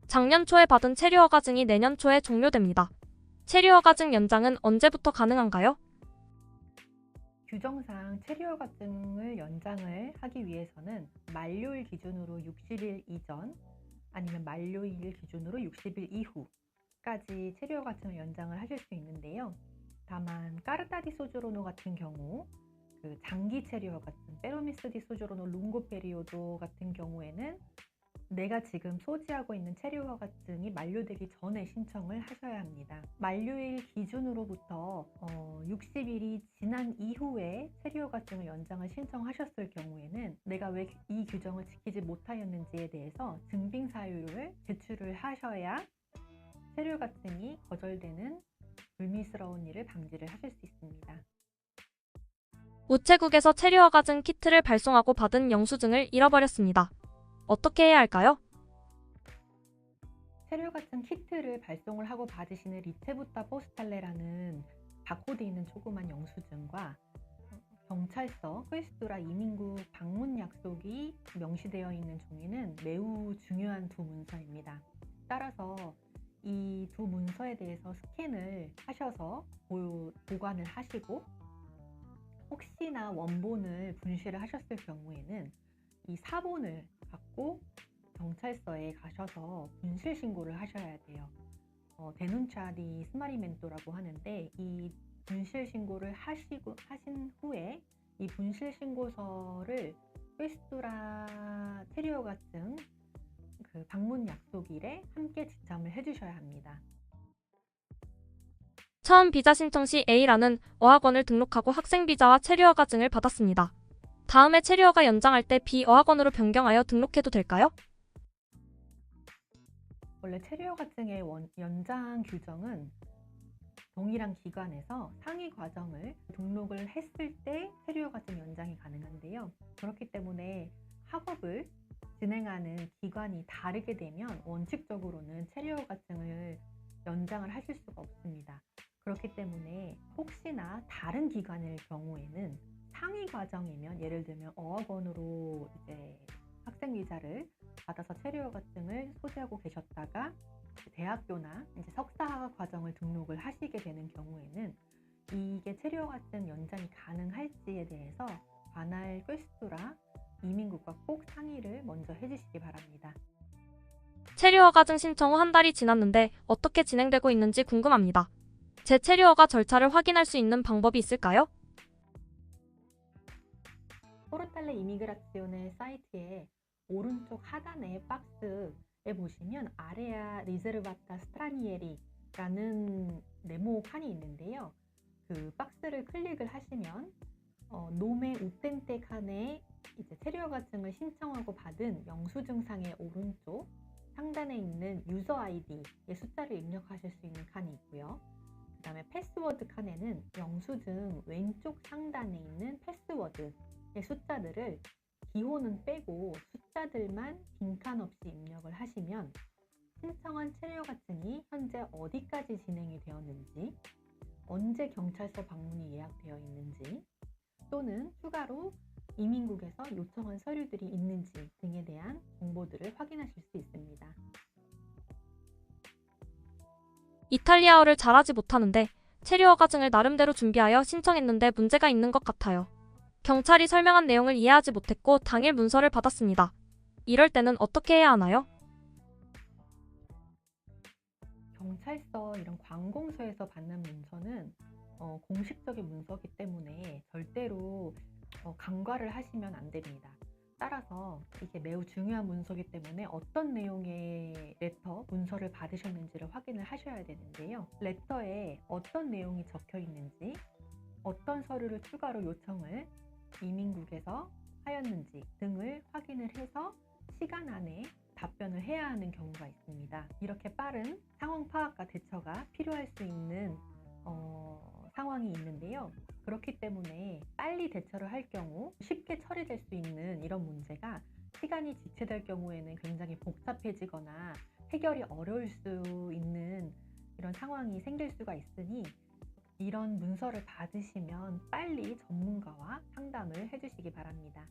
작년 초에 받은 체류허가증이 내년 초에 종료됩니다. 체류허가증 연장은 언제부터 가능한가요? 규정상 체류허가증을 연장을 하기 위해서는 만료일 기준으로 60일 이전 아니면 만료일 기준으로 60일 이후까지 체류허가증을 연장을 하실 수 있는데요. 다만 까르타 디 소조로노 같은 경우 장기 체류허가증, 페르미스 디 소조로노 룽고 페리오도 같은 경우에는 내가 지금 소지하고 있는 체류허가증이 만료되기 전에 신청을 하셔야 합니다. 만료일 기준으로부터 60일이 지난 이후에 체류허가증을 연장을 신청하셨을 경우에는 내가 왜 이 규정을 지키지 못하였는지에 대해서 증빙 사유를 제출을 하셔야 체류허가증이 거절되는 불미스러운 일을 방지를 하실 수 있습니다. 우체국에서 체류허가증 키트를 발송하고 받은 영수증을 잃어버렸습니다. 어떻게 해야 할까요? 체류허가증 키트를 발송을 하고 받으시는 리체부타 포스탈레라는 바코드 있는 조그만 영수증과 경찰서, 퀘스토라 이민국 방문 약속이 명시되어 있는 종이는 매우 중요한 두 문서입니다. 따라서 이 두 문서에 대해서 스캔을 하셔서 보관을 하시고, 혹시나 원본을 분실을 하셨을 경우에는 이 사본을 갖고 경찰서에 가셔서 분실 신고를 하셔야 돼요. 데눈차디 스마리멘토라고 하는데, 이 분실 신고를 하신 후에 이 분실 신고서를 퀘스토라 체류허가증 방문 약속일에 함께 지참을 해주셔야 합니다. 처음 비자 신청 시 A라는 어학원을 등록하고 학생 비자와 체류허가증을 받았습니다. 다음에 체류허가 연장할 때 B 어학원으로 변경하여 등록해도 될까요? 원래 체류허가증의 연장 규정은 동일한 기관에서 상위 과정을 등록을 했을 때 체류허가증 연장이 가능한데요. 그렇기 때문에 학업을 진행하는 기관이 다르게 되면 원칙적으로는 체류허가증을 연장을 하실 수가 없습니다. 그렇기 때문에 혹시나 다른 기관일 경우에는 상위 과정이면, 예를 들면 어학원으로 이제 학생 비자를 받아서 체류허가증을 소지하고 계셨다가 대학교나 이제 석사 과정을 등록을 하시게 되는 경우에는 이게 체류허가증 연장이 가능할지에 대해서 관할 퀘스토라 이민국과 꼭 상의를 먼저 해주시기 바랍니다. 체류허가증 신청 후 한 달이 지났는데 어떻게 진행되고 있는지 궁금합니다. 제 체류허가 절차를 확인할 수 있는 방법이 있을까요? 포르탈레 이미그라치오네 사이트에 오른쪽 하단의 박스에 보시면 아레아 리제르바타 스트라니에리라는 네모 칸이 있는데요. 그 박스를 클릭을 하시면 노메 우텐테 칸에 이제 체류허가증을 신청하고 받은 영수증상의 오른쪽 상단에 있는 유저 아이디의 숫자를 입력하실 수 있는 칸이 있고요. 그 다음에 패스워드 칸에는 영수증 왼쪽 상단에 있는 패스워드의 숫자들을 기호는 빼고 숫자들만 빈칸 없이 입력을 하시면 신청한 체류허가증이 현재 어디까지 진행이 되었는지, 언제 경찰서 방문이 예약되어 있는지, 또는 추가로 이민국에서 요청한 서류들이 있는지 등에 대한 정보들을 확인하실 수 있습니다. 이탈리아어를 잘하지 못하는데 체류허가증을 나름대로 준비하여 신청했는데 문제가 있는 것 같아요. 경찰이 설명한 내용을 이해하지 못했고 당일 문서를 받았습니다. 이럴 때는 어떻게 해야 하나요? 경찰서 이런 관공서에서 받는 문서는 공식적인 문서이기 때문에 절대로 간과를 하시면 안 됩니다. 따라서 이게 매우 중요한 문서이기 때문에 어떤 내용의 레터, 문서를 받으셨는지를 확인을 하셔야 되는데요. 레터에 어떤 내용이 적혀 있는지, 어떤 서류를 추가로 요청을 이민국에서 하였는지 등을 확인을 해서 시간 안에 답변을 해야 하는 경우가 있습니다. 이렇게 빠른 상황 파악과 대처가 필요할 수 있는 상황이 있는데요. 그렇기 때문에 빨리 대처를 할 경우 쉽게 처리될 수 있는 이런 문제가 시간이 지체될 경우에는 굉장히 복잡해지거나 해결이 어려울 수 있는 이런 상황이 생길 수가 있으니, 이런 문서를 받으시면 빨리 전문가와 상담을 해주시기 바랍니다.